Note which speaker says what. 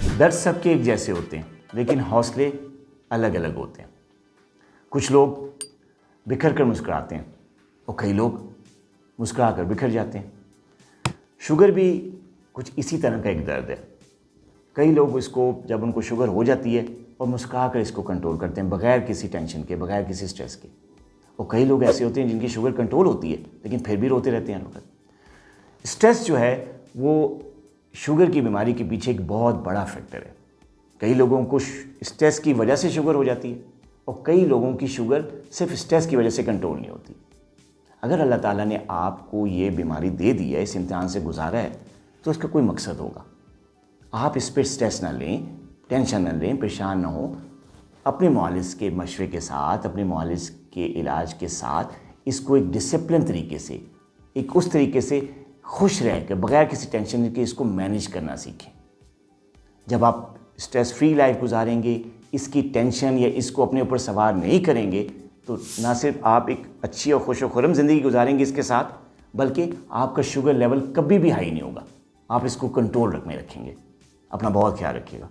Speaker 1: दर्द सबके एक जैसे होते हैं, लेकिन हौसले अलग अलग होते हैं। कुछ लोग बिखर कर मुस्कुराते हैं और कई लोग मुस्कुरा कर बिखर जाते हैं। शुगर भी कुछ इसी तरह का एक दर्द है। कई लोग इसको, जब उनको शुगर हो जाती है, और मुस्कुरा कर इसको कंट्रोल करते हैं बगैर किसी टेंशन के, बगैर किसी स्ट्रेस के। और कई लोग ऐसे होते हैं जिनकी शुगर कंट्रोल होती है लेकिन फिर भी रोते रहते हैं। लोग स्ट्रेस जो है वो शुगर की बीमारी के पीछे एक बहुत बड़ा फैक्टर है। कई लोगों को स्ट्रेस की वजह से शुगर हो जाती है और कई लोगों की शुगर सिर्फ स्ट्रेस की वजह से कंट्रोल नहीं होती। अगर अल्लाह ताला ने आपको ये बीमारी दे दी है, इस इम्तिहान से गुजारा है, तो इसका कोई मकसद होगा। आप इस पर स्ट्रेस ना लें, टेंशन ना लें, परेशान ना हो। अपने मुआलिज के मशवरे के साथ, अपने मुआलिज के इलाज के साथ इसको एक डिसिप्लिन तरीके से, एक उस तरीके से खुश रह कर, बगैर किसी टेंशन के इसको मैनेज करना सीखें। जब आप स्ट्रेस फ्री लाइफ गुजारेंगे, इसकी टेंशन या इसको अपने ऊपर सवार नहीं करेंगे, तो ना सिर्फ आप एक अच्छी और खुश और खुर्रम ज़िंदगी गुजारेंगे इसके साथ, बल्कि आपका शुगर लेवल कभी भी हाई नहीं होगा। आप इसको कंट्रोल में रखेंगे। अपना बहुत ख्याल रखिएगा।